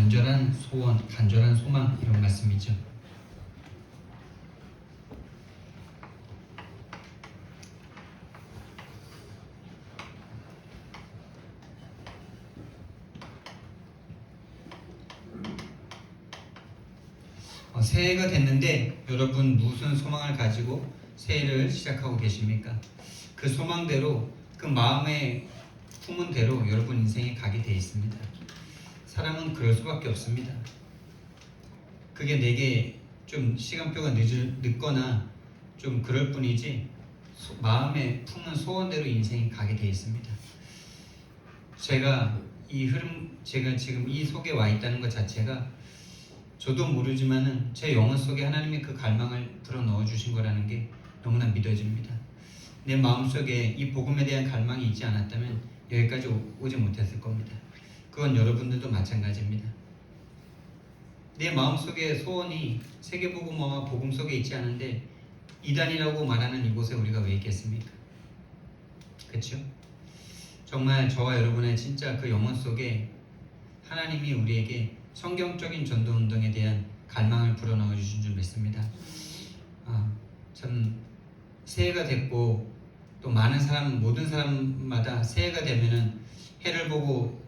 간절한 소원, 간절한 소망 이런 말씀이죠. 새해가 됐는데 여러분 무슨 소망을 가지고 새해를 시작하고 계십니까? 그 소망대로 그 마음에 품은 대로 여러분 인생이 가게 돼 있습니다. 사람은 그럴 수밖에 없습니다. 그게 내게 좀 시간표가 늦거나 좀 그럴 뿐이지 마음에 품는 소원대로 인생이 가게 돼 있습니다. 제가 지금 이 속에 와 있다는 것 자체가 저도 모르지만은 제 영혼 속에 하나님의 그 갈망을 불어 넣어 주신 거라는 게 너무나 믿어집니다. 내 마음속에 이 복음에 대한 갈망이 있지 않았다면 여기까지 오지 못했을 겁니다. 그건 여러분들도 마찬가지입니다. 내 마음속에 소원이 세계복음화와 복음 속에 있지 않은데 이단이라고 말하는 이곳에 우리가 왜 있겠습니까? 그렇죠? 정말 저와 여러분의 진짜 그 영혼 속에 하나님이 우리에게 성경적인 전도운동에 대한 갈망을 불어넣어 주신 줄 믿습니다. 참 새해가 됐고 또 모든 사람마다 새해가 되면은 해를 보고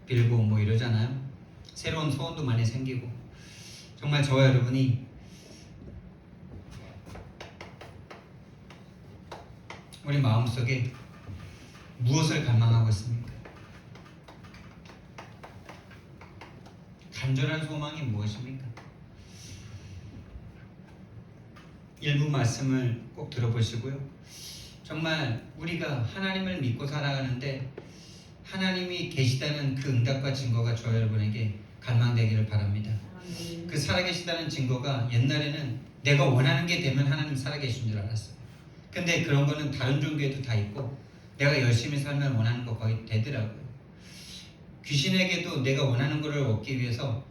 빌고 뭐 이러잖아요. 새로운 소원도 많이 생기고 정말 저와 여러분이 우리 마음속에 무엇을 갈망하고 있습니까? 간절한 소망이 무엇입니까? 일부 말씀을 꼭 들어보시고요. 정말 우리가 하나님을 믿고 살아가는데 하나님이 계시다는 그 응답과 증거가 저 여러분에게 갈망되기를 바랍니다. 그 살아계시다는 증거가 옛날에는 내가 원하는 게 되면 하나님 살아계신 줄 알았어요. 근데 그런 거는 다른 종교에도 다 있고 내가 열심히 살면 원하는 거 거의 되더라고요. 귀신에게도 내가 원하는 거를 얻기 위해서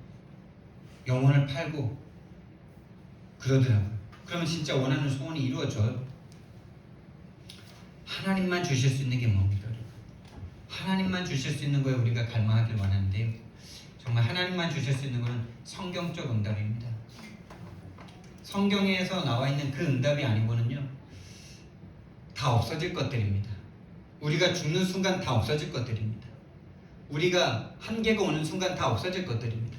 영혼을 팔고 그러더라고요. 그러면 진짜 원하는 소원이 이루어져요. 하나님만 주실 수 있는 게 뭡니까? 하나님만 주실 수 있는 거에 우리가 갈망하길 원하는데요. 정말 하나님만 주실 수 있는 것은 성경적 응답입니다. 성경에서 나와 있는 그 응답이 아니고는요 다 없어질 것들입니다. 우리가 죽는 순간 다 없어질 것들입니다. 우리가 한계가 오는 순간 다 없어질 것들입니다.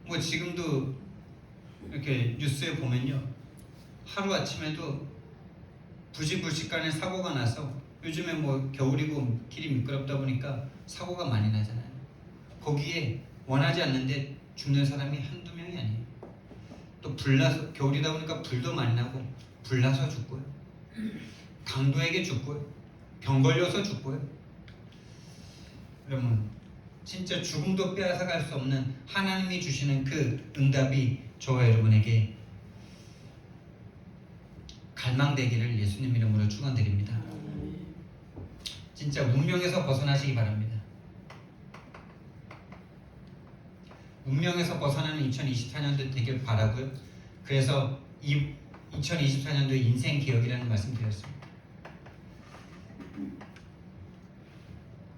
뭐 지금도 이렇게 뉴스에 보면요 하루아침에도 부시불식간에 사고가 나서 요즘에 뭐 겨울이고 길이 미끄럽다 보니까 사고가 많이 나잖아요. 거기에 원하지 않는데 죽는 사람이 한두 명이 아니에요. 또 불나서 겨울이다 보니까 불도 많이 나고 불나서 죽고요. 강도에게 죽고요. 병 걸려서 죽고요. 여러분 진짜 죽음도 빼앗아갈 수 없는 하나님이 주시는 그 응답이 저와 여러분에게 갈망되기를 예수님 이름으로 축원드립니다. 진짜 운명에서 벗어나시기 바랍니다. 운명에서 벗어나는 2024년도 되길 바라고요. 그래서 이 2024년도 인생 개혁이라는 말씀 드렸습니다.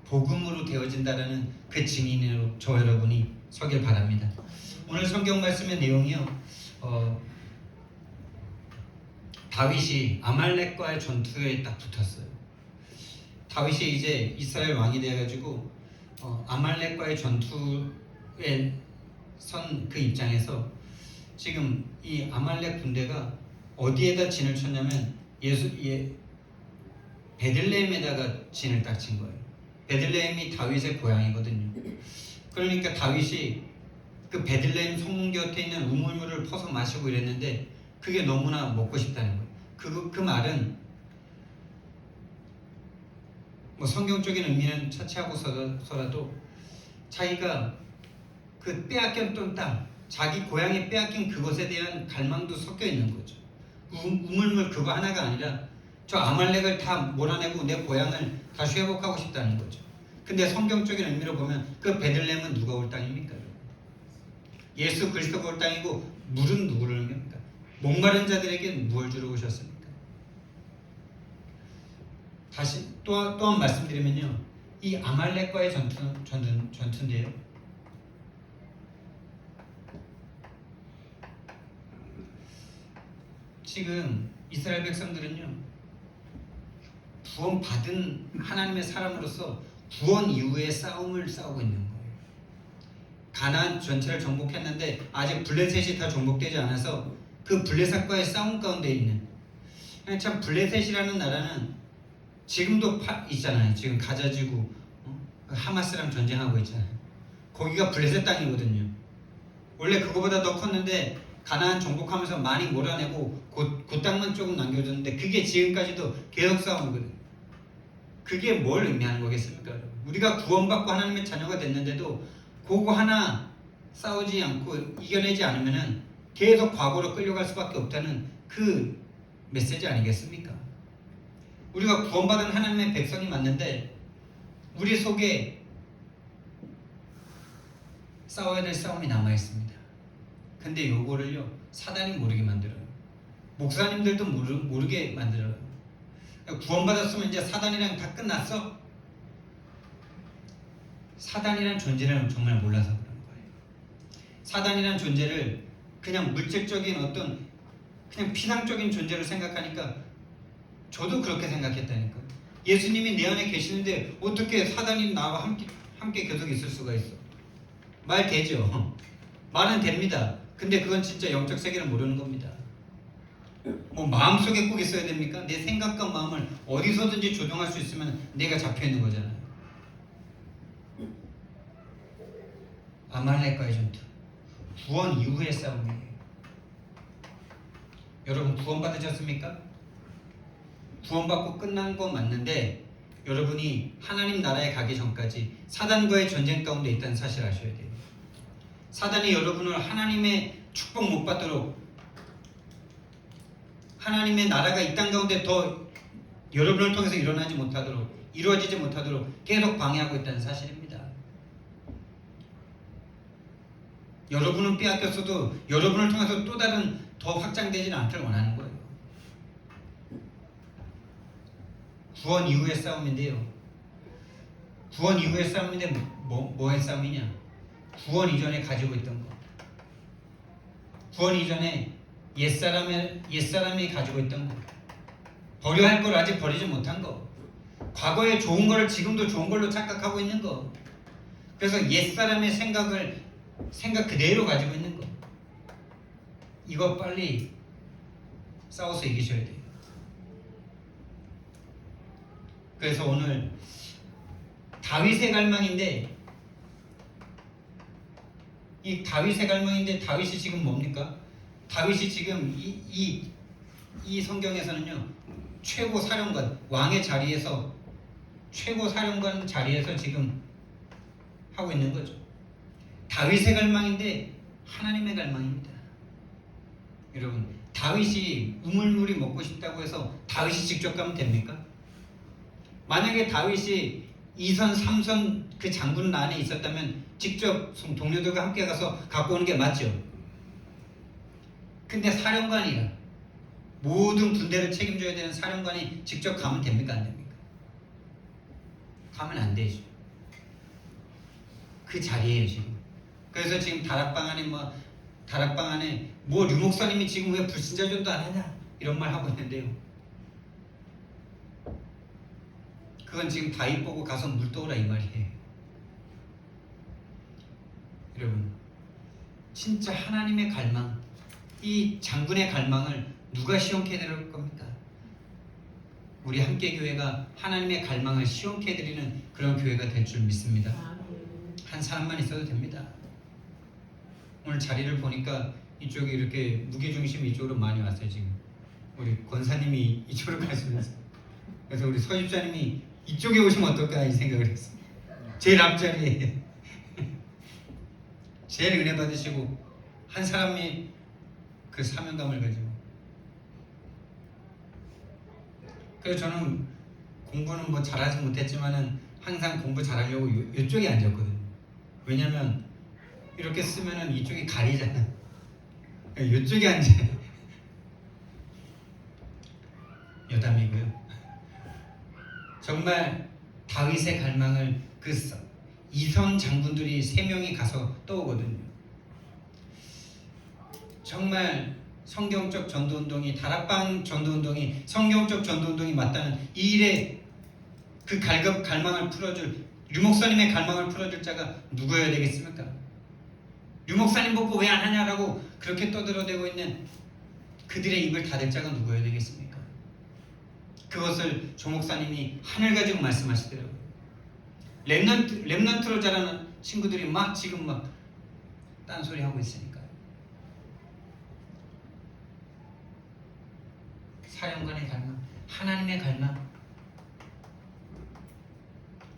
복음으로 되어진다라는 그 증인으로 저 여러분이 서길 바랍니다. 오늘 성경 말씀의 내용이요. 다윗이 아말렉과의 전투에 딱 붙었어요. 다윗이 이제 이스라엘 왕이 되어가지고 아말렉과의 전투에 선 그 입장에서 지금 이 아말렉 군대가 어디에다 진을 쳤냐면 베들레헴에다가 진을 딱 친 거예요. 베들레헴이 다윗의 고향이거든요. 그러니까 다윗이 그 베들레헴 성문 곁에 있는 우물물을 퍼서 마시고 이랬는데 그게 너무나 먹고 싶다는 거예요. 그 말은 뭐 성경적인 의미는 차치하고서라도 자기가 그 빼앗겼던 땅, 자기 고향에 빼앗긴 그것에 대한 갈망도 섞여 있는 거죠. 우물물 그거 하나가 아니라 저 아말렉을 다 몰아내고 내 고향을 다시 회복하고 싶다는 거죠. 근데 성경적인 의미로 보면 그 베들레헴은 누가 올 땅입니까? 예수 그리스도가 올 땅이고 물은 누구를 의미합니까? 목마른 자들에게 무엇을 주러 오셨습니까? 다시 또 한 말씀드리면요, 이 아말렉과의 전투인데요. 지금 이스라엘 백성들은요, 구원받은 하나님의 사람으로서 구원 이후의 싸움을 싸우고 있는 거예요. 가나안 전체를 정복했는데 아직 블레셋이 다 정복되지 않아서 그 블레셋과의 싸움 가운데 있는, 참 블레셋이라는 나라는 지금도 있잖아요. 지금 가자지구 하마스랑 전쟁하고 있잖아요. 거기가 블레셋 땅이거든요. 원래 그거보다 더 컸는데 가나안 정복하면서 많이 몰아내고 그 땅만 조금 남겨줬는데 그게 지금까지도 계속 싸우거든요. 그게 뭘 의미하는 거겠습니까? 우리가 구원받고 하나님의 자녀가 됐는데도 그거 하나 싸우지 않고 이겨내지 않으면은 계속 과거로 끌려갈 수밖에 없다는 그 메시지 아니겠습니까? 우리가 구원받은 하나님의 백성이 맞는데 우리 속에 싸워야 될 싸움이 남아있습니다. 근데 요거를요, 사단이 모르게 만들어요. 목사님들도 모르게 만들어요. 구원받았으면 이제 사단이랑 다 끝났어? 사단이란 존재를 정말 몰라서 그런 거예요. 사단이란 존재를 그냥 물질적인 어떤 그냥 피상적인 존재로 생각하니까 저도 그렇게 생각했다니까요. 예수님이 내 안에 계시는데 어떻게 사단이 나와 함께 계속 있을 수가 있어? 말 되죠? 말은 됩니다. 근데 그건 진짜 영적 세계를 모르는 겁니다. 뭐 마음속에 꼭 있어야 됩니까? 내 생각과 마음을 어디서든지 조종할 수 있으면 내가 잡혀있는 거잖아요. 아말렉과의 전투, 구원 이후의 싸움이에요. 여러분 구원받으셨습니까? 구원받고 끝난 거 맞는데 여러분이 하나님 나라에 가기 전까지 사단과의 전쟁 가운데 있다는 사실을 아셔야 돼요. 사단이 여러분을 하나님의 축복 못 받도록, 하나님의 나라가 이 땅 가운데 더 여러분을 통해서 이루어지지 못하도록 계속 방해하고 있다는 사실입니다. 여러분은 빼앗겼어도 여러분을 통해서 또 다른 더 확장되지는 않기를 원하는 거예요. 구원 이후의 싸움인데요. 구원 이후의 싸움인데 뭐의 싸움이냐? 구원 이전에 가지고 있던 거. 구원 이전에 옛사람이 가지고 있던 거. 버려야 할 걸 아직 버리지 못한 거. 과거에 좋은 거를 지금도 좋은 걸로 착각하고 있는 거. 그래서 옛사람의 생각 그대로 가지고 있는 거. 이거 빨리 싸워서 이기셔야 돼요. 그래서 오늘 다윗의 갈망인데, 이 다윗의 갈망인데 다윗이 지금 뭡니까? 다윗이 지금 이 성경에서는요, 최고 사령관, 왕의 자리에서 최고 사령관 자리에서 지금 하고 있는 거죠. 다윗의 갈망인데 하나님의 갈망입니다. 여러분, 다윗이 우물물이 먹고 싶다고 해서 다윗이 직접 가면 됩니까? 만약에 다윗이 2선, 3선 그 장군 안에 있었다면 직접 동료들과 함께 가서 갖고 오는 게 맞죠. 근데 사령관이라, 모든 군대를 책임져야 되는 사령관이 직접 가면 됩니까? 안 됩니까? 가면 안 되죠. 그 자리에요 지금. 그래서 지금 다락방 안에 류 목사님이 지금 왜 불신자 전도 안 하냐 이런 말 하고 있는데요. 그건 지금 다윗 보고 가서 물 떠오라 이 말이에요. 여러분, 진짜 하나님의 갈망, 이 장군의 갈망을 누가 시원케 해드릴 겁니까? 우리 함께 교회가 하나님의 갈망을 시원케 해드리는 그런 교회가 될 줄 믿습니다. 한 사람만 있어도 됩니다. 오늘 자리를 보니까 이쪽에 이렇게 무게중심이 이쪽으로 많이 왔어요. 지금 우리 권사님이 이쪽으로 가시면서, 그래서 우리 서집사님이 이쪽에 오시면 어떨까 이 생각을 했어요. 제일 앞자리에 제일 은혜 받으시고 한 사람이 그 사명감을 가지고. 그래서 저는 공부는 뭐 잘하지 못했지만은 항상 공부 잘하려고 이쪽에 앉았거든요. 왜냐면 이렇게 쓰면은 이쪽이 가리잖아. 이쪽에 앉아요. 여담이고요. 정말 다윗의 갈망을 그 이선 장군들이 3명이 가서 떠오거든요. 정말 성경적 전도운동이, 다락방 전도운동이 성경적 전도운동이 맞다는 이 일에 그 갈망을 풀어줄, 류목사님의 갈망을 풀어줄 자가 누구여야 되겠습니까? 류목사님 보고 왜 안 하냐라고 그렇게 떠들어대고 있는 그들의 입을 닫을 자가 누구여야 되겠습니까? 그것을 조목사님이 하늘 가지고 말씀하시더라고요. 렘넌트로 자라는 친구들이 막 지금 막 딴소리 하고 있으니까요. 사령관의 갈망, 하나님의 갈망,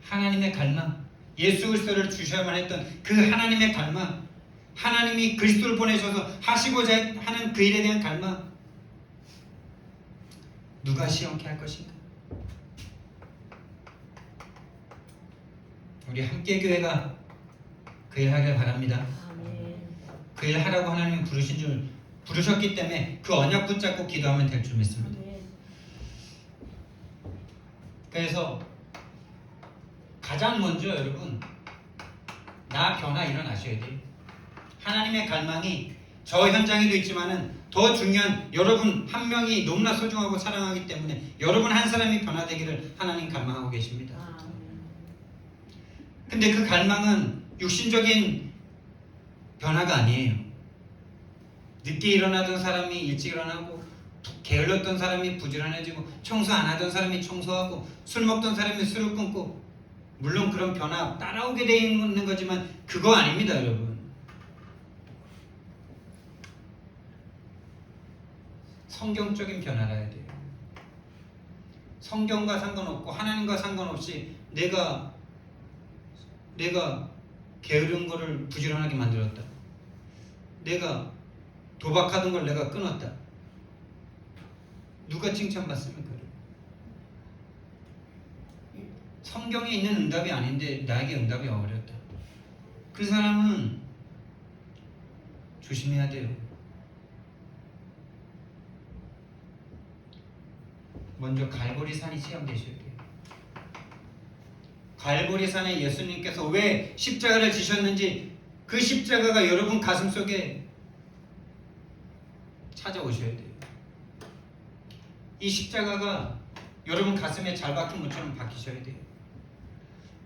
하나님의 갈망, 예수 그리스도를 주셔야만 했던 그 하나님의 갈망, 하나님이 그리스도를 보내셔서 하시고자 하는 그 일에 대한 갈망, 누가 시험케 할 것인가? 우리 함께 교회가 그 일 하길 바랍니다. 그 일 하라고 하나님이 부르셨기 때문에 그 언약 붙잡고 기도하면 될 줄 믿습니다. 그래서 가장 먼저 여러분, 나 변화 일어나셔야 돼요. 하나님의 갈망이 저 현장에도 있지만은 더 중요한 여러분 한 명이 너무나 소중하고 사랑하기 때문에 여러분 한 사람이 변화되기를 하나님 갈망하고 계십니다. 근데 그 갈망은 육신적인 변화가 아니에요. 늦게 일어나던 사람이 일찍 일어나고, 게을렀던 사람이 부지런해지고, 청소 안 하던 사람이 청소하고, 술 먹던 사람이 술을 끊고, 물론 그런 변화 따라오게 되어 있는 거지만 그거 아닙니다, 여러분. 성경적인 변화라야 돼요. 성경과 상관없고 하나님과 상관없이 내가 게으른 거를 부지런하게 만들었다. 내가 도박하던 걸 내가 끊었다. 누가 칭찬받습니까? 성경에 있는 응답이 아닌데 나에게 응답이 어렵다. 그 사람은 조심해야 돼요. 먼저 갈보리산이 체험되셔야 돼요. 갈보리산에 예수님께서 왜 십자가를 지셨는지 그 십자가가 여러분 가슴속에 찾아오셔야 돼요. 이 십자가가 여러분 가슴에 잘 박힌 것처럼 박히셔야 돼요.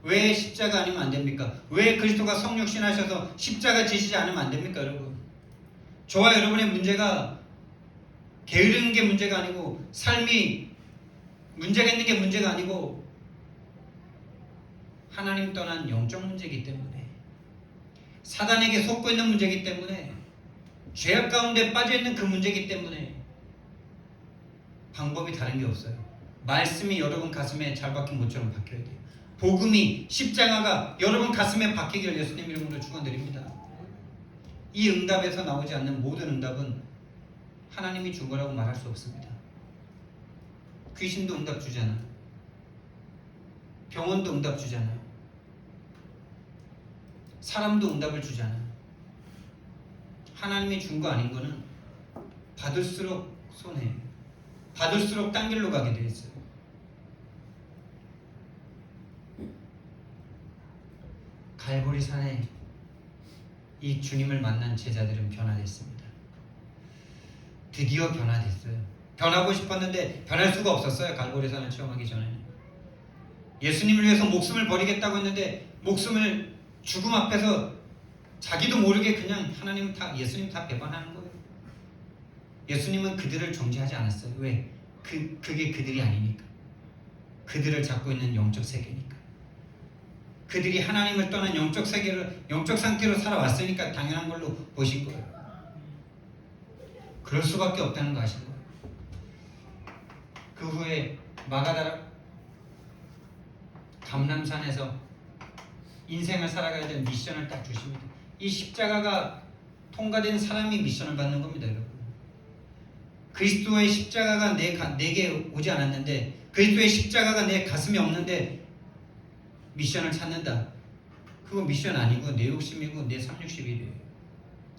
왜 십자가 아니면 안 됩니까? 왜 그리스도가 성육신 하셔서 십자가 지시지 않으면 안 됩니까, 여러분? 저와 여러분의 문제가 게으르는 게 문제가 아니고, 삶이 문제가 있는 게 문제가 아니고, 하나님 떠난 영적 문제이기 때문에, 사단에게 속고 있는 문제이기 때문에, 죄악 가운데 빠져있는 그 문제이기 때문에 방법이 다른 게 없어요. 말씀이 여러분 가슴에 잘 박힌 것처럼 박혀야 돼요. 복음이, 십자가가 여러분 가슴에 박히기를 예수님 이름으로 축원드립니다. 이 응답에서 나오지 않는 모든 응답은 하나님이 준 거라고 말할 수 없습니다. 귀신도 응답 주잖아요. 병원도 응답 주잖아요. 사람도 응답을 주잖아요. 하나님이 준 거 아닌 거는 받을수록 손해예요. 받을수록 딴 길로 가게 돼 있어요. 갈보리산에 이 주님을 만난 제자들은 변화됐습니다. 드디어 변화됐어요. 변하고 싶었는데 변할 수가 없었어요. 갈보리산을 체험하기 전에는. 예수님을 위해서 목숨을 버리겠다고 했는데 목숨을 죽음 앞에서 자기도 모르게 그냥 하나님 예수님 다 배반하는 거예요. 예수님은 그들을 정죄하지 않았어요. 왜? 그게 그들이 아니니까. 그들을 잡고 있는 영적 세계니까. 그들이 하나님을 떠난 영적 상태로 살아왔으니까 당연한 걸로 보신 거예요. 그럴 수밖에 없다는 거 아신 거예요. 그 후에 마가다라 감람산에서 인생을 살아가야 될 미션을 딱 주십니다. 이 십자가가 통과된 사람이 미션을 받는 겁니다, 여러분. 그리스도의 십자가가 내게 오지 않았는데, 그리스도의 십자가가 내 가슴에 없는데 미션을 찾는다. 그거 미션 아니고 내 욕심이고 내 360일이에요.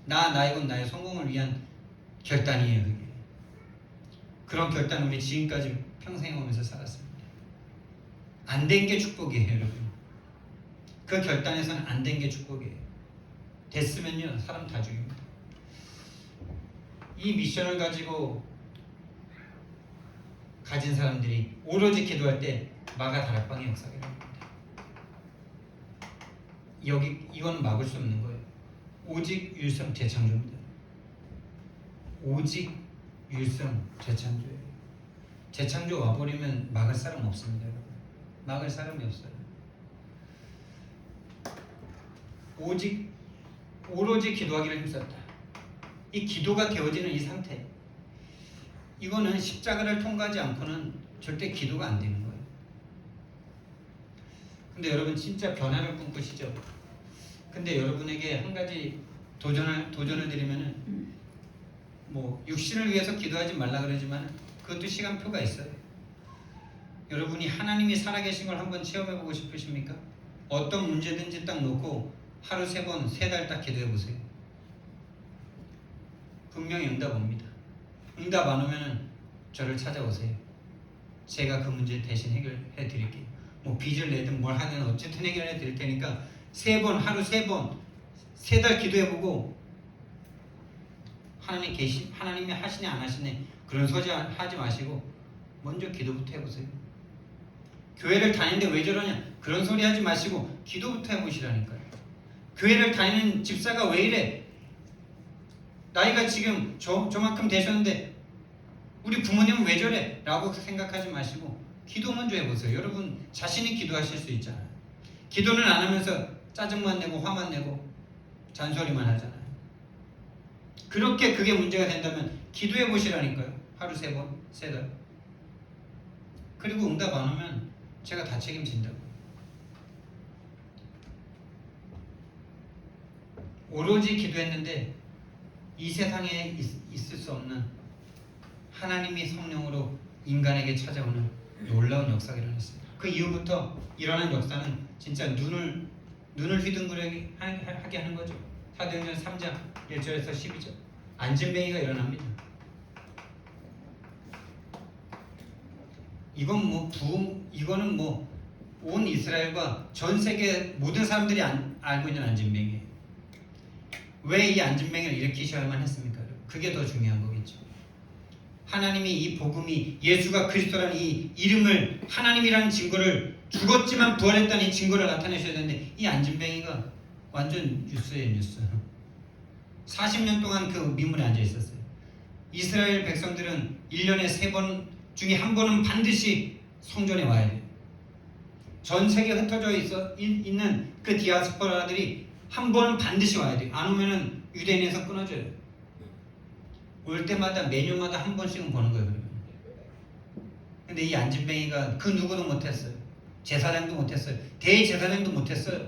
나이고 나의 성공을 위한 결단이에요, 그게. 그런 결단 우리 지금까지 평생 오면서 살았습니다. 안 된 게 축복이에요, 여러분. 그 결단에서는 안 된 게 축복이에요. 됐으면요, 사람 다 죽입니다. 이 미션을 가지고 가진 사람들이 오로지 기도할 때 마가 다락방의 역사가 일어납니다. 이거는 막을 수 없는 거예요. 오직 율성 재창조입니다. 오직 율성 재창조예요. 재창조 와버리면 막을 사람 없습니다, 여러분. 막을 사람이 없어요. 오로지 기도하기를 힘썼다. 이 기도가 되어지는 이 상태, 이거는 십자가를 통과하지 않고는 절대 기도가 안 되는 거예요. 근데 여러분 진짜 변화를 꿈꾸시죠? 근데 여러분에게 한 가지 도전을 드리면은, 뭐 육신을 위해서 기도하지 말라 그러지만 그것도 시간표가 있어요. 여러분이 하나님이 살아계신 걸 한번 체험해보고 싶으십니까? 어떤 문제든지 딱 놓고 하루 3번, 3달 딱 기도해보세요. 분명히 응답 옵니다. 응답 안 오면은 저를 찾아오세요. 제가 그 문제 대신 해결해 드릴게요. 뭐 빚을 내든 뭘 하든 어쨌든 해결해 드릴 테니까 3번, 하루 3번, 3달 기도해보고 하나님이 하시네 안 하시네 그런 소리 하지 마시고 먼저 기도부터 해보세요. 교회를 다니는데 왜 저러냐 그런 소리 하지 마시고 기도부터 해보시라니까요. 교회를 다니는 집사가 왜 이래, 나이가 지금 저만큼 되셨는데 우리 부모님은 왜 저래? 라고 생각하지 마시고 기도 먼저 해보세요. 여러분 자신이 기도하실 수 있잖아요. 기도는 안 하면서 짜증만 내고 화만 내고 잔소리만 하잖아요. 그렇게 그게 문제가 된다면 기도해 보시라니까요. 하루 3번, 3달. 그리고 응답 안 오면 제가 다 책임진다고. 오로지 기도했는데 이 세상에 있을 수 없는 하나님이 성령으로 인간에게 찾아오는 놀라운 역사가 일어났습니다. 그 이후부터 일어난 역사는 진짜 눈을 휘둥그레게 하게 하는 거죠. 사도행전 3장 1절에서 12절 안진뱅이가 일어납니다. 이거는 뭐 온 이스라엘과 전 세계 모든 사람들이 알고 있는 안진뱅이에요. 왜 이 안진뱅이를 일으키셔야만 했습니까? 그게 더 중요한 거겠죠. 하나님이 이 복음이 예수가 그리스도라는 이 이름을, 하나님이라는 증거를, 죽었지만 부활했다는 이 증거를 나타내셔야 되는데 이 안진뱅이가 완전 뉴스예요, 뉴스. 40년 동안 그 미문에 앉아 있었어요. 이스라엘 백성들은 1년에 3번 중에 한 번은 반드시 성전에 와야 돼요. 전 세계에 흩어져 있는 그 디아스포라들이 한 번은 반드시 와야 돼요. 안 오면은 유대인에서 끊어져요. 올 때마다 매년마다 한 번씩은 보는 거예요. 그러면. 근데 이 안진뱅이가 그 누구도 못했어요. 제사장도 못했어요. 대제사장도 못했어요.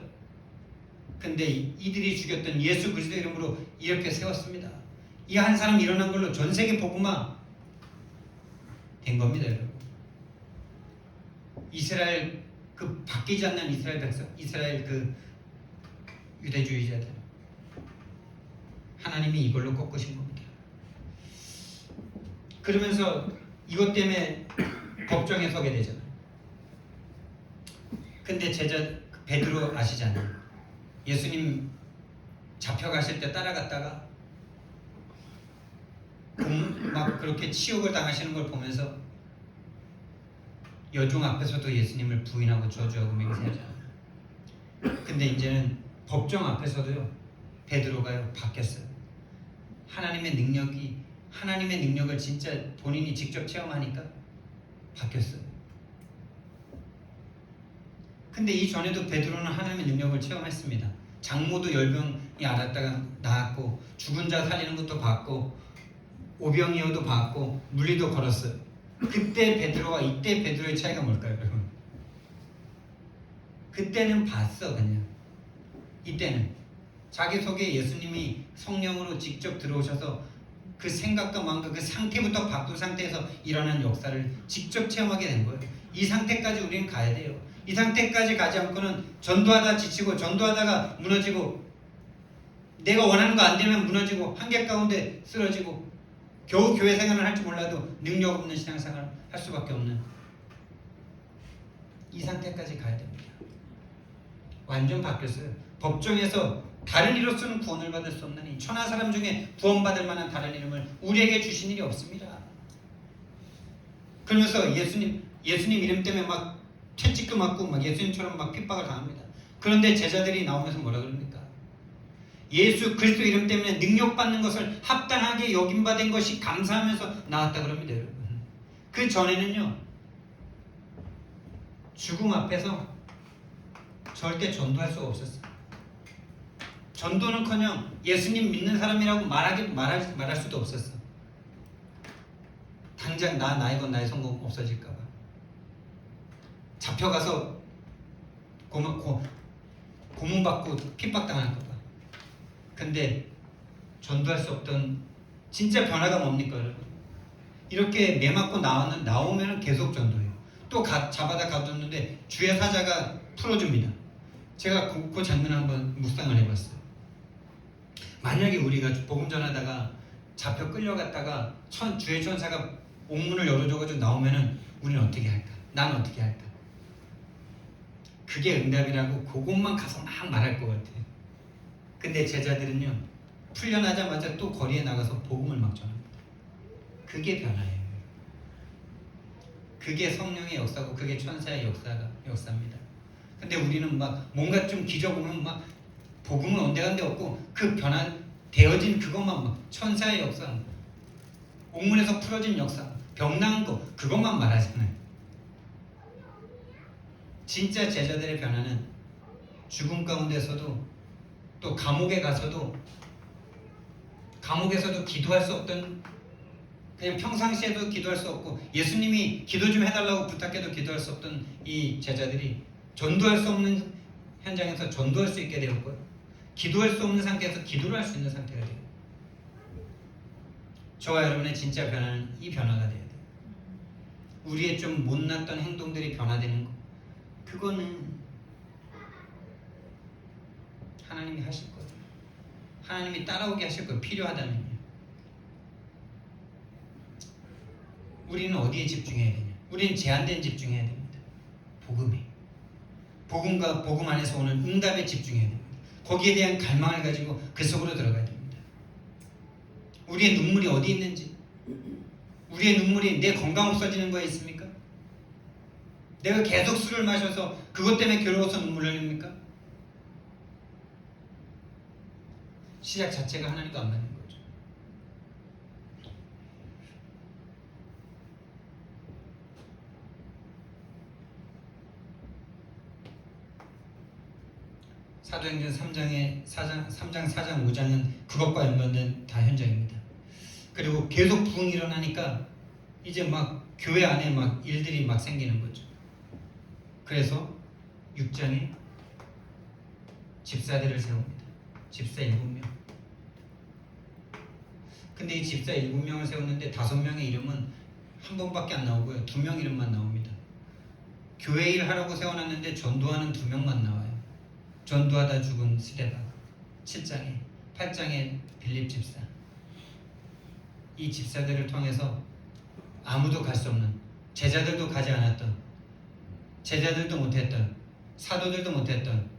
근데 이들이 죽였던 예수 그리스도 이름으로 이렇게 세웠습니다. 이 한 사람 일어난 걸로 전 세계 복음화 된 겁니다, 여러분. 이스라엘 그 바뀌지 않는 이스라엘 백성, 이스라엘 그 유대주의자들, 하나님이 이걸로 꺾으신 겁니다. 그러면서 이것 때문에 법정에 서게 되잖아요. 근데 제자 베드로 아시잖아요. 예수님 잡혀가실 때 따라갔다가 막 그렇게 치욕을 당하시는 걸 보면서 여종 앞에서도 예수님을 부인하고 저주하고 맹세하잖아요. 근데 이제는 법정 앞에서도요, 베드로가요 바뀌었어요. 하나님의 능력을 진짜 본인이 직접 체험하니까 바뀌었어요. 근데 이전에도 베드로는 하나님의 능력을 체험했습니다. 장모도 열병이 앓았다가 나았고, 죽은 자 살리는 것도 봤고, 오병이어도 봤고, 물리도 걸었어요. 그때 베드로와 이때 베드로의 차이가 뭘까요, 여러분? 그때는 봤어, 그냥. 이때는 자기 속에 예수님이 성령으로 직접 들어오셔서 그 생각과 마음과 그 상태부터 바꾼 상태에서 일어난 역사를 직접 체험하게 된 거예요. 이 상태까지 우리는 가야 돼요. 이 상태까지 가지 않고는 전도하다 지치고, 전도하다가 무너지고, 내가 원하는 거 안 되면 무너지고, 한계 가운데 쓰러지고, 겨우 교회 생활을 할 줄 몰라도 능력 없는 신앙생활을 할 수밖에 없는 이 상태까지 가야 됩니다. 완전 바뀌었어요. 법정에서 다른 이로서는 구원을 받을 수 없나니 천하 사람 중에 구원받을 만한 다른 이름을 우리에게 주신 일이 없습니다. 그러면서 예수님 이름 때문에 막 채찍도 맞고 막 예수님처럼 막 핍박을 당합니다. 그런데 제자들이 나오면서 뭐라 그럽니까? 예수 그리스도 이름 때문에 능력받는 것을 합당하게 여김 받은 것이 감사하면서 나왔다 그럽니다, 여러분. 그 전에는요, 죽음 앞에서 절대 전도할 수가 없었어요. 전도는커녕 예수님 믿는 사람이라고 말할 수도 없었어. 당장 나이건 나의 성공 없어질까봐 잡혀가서 고문받고 핍박당할까봐. 근데 전도할 수 없던 진짜 변화가 뭡니까, 여러분? 이렇게 매 맞고 나오면 계속 전도해요. 또 잡아다 가뒀는데 주의 사자가 풀어줍니다. 제가 그 장면 한번 묵상을 해봤어요. 만약에 우리가 복음 전하다가 잡혀 끌려갔다가 주의 천사가 옥문을 열어줘가지고 나오면은 우리는 어떻게 할까? 난 어떻게 할까? 그게 응답이라고 그것만 가서 막 말할 것 같아. 근데 제자들은요, 풀려나자마자 또 거리에 나가서 복음을 막 전합니다. 그게 변화예요. 그게 성령의 역사고 그게 천사의 역사입니다. 근데 우리는 막 뭔가 좀 기적 오면 막 복음은 온데간데 없고 그 변화되어진 그것만 막 천사의 역사, 옥문에서 풀어진 역사, 병 나은 거 그것만 말하잖아요. 진짜 제자들의 변화는 죽음 가운데서도 또 감옥에서도 기도할 수 없던, 그냥 평상시에도 기도할 수 없고 예수님이 기도 좀 해달라고 부탁해도 기도할 수 없던 이 제자들이 전도할 수 없는 현장에서 전도할 수 있게 되었고요. 기도할 수 없는 상태에서 기도를 할 수 있는 상태가 돼요. 저와 여러분의 진짜 변화는 이 변화가 돼야 돼요. 우리의 좀 못났던 행동들이 변화되는 거, 그거는 하나님이 하실 거예요. 하나님이 따라오게 하실 거예요. 필요하다면요. 우리는 어디에 집중해야 되냐? 우리는 제한된 집중해야 됩니다. 복음에. 복음과 복음 안에서 오는 응답에 집중해야 됩니다. 거기에 대한 갈망을 가지고 그 속으로 들어가야 됩니다. 우리의 눈물이 어디 있는지, 우리의 눈물이 내 건강 없어지는 거에 있습니까? 내가 계속 술을 마셔서 그것 때문에 괴로워서 눈물을 흘립니까? 시작 자체가 하나님과 안 맞는 거죠. 사도행전 3장, 4장, 5장은 그것과 연관된 다 현장입니다. 그리고 계속 부흥이 일어나니까 이제 막 교회 안에 막 일들이 막 생기는 거죠. 그래서 6장에 집사들을 세웁니다. 집사 7명. 근데 이 집사 7명을 세웠는데 5명의 이름은 한 번밖에 안 나오고요. 2명 이름만 나옵니다. 교회 일 하라고 세워놨는데 전도하는 2명만 나와요. 전도하다 죽은 스데반 7장에, 8장에 빌립 집사. 이 집사들을 통해서 아무도 갈 수 없는, 제자들도 가지 않았던, 제자들도 못했던, 사도들도 못했던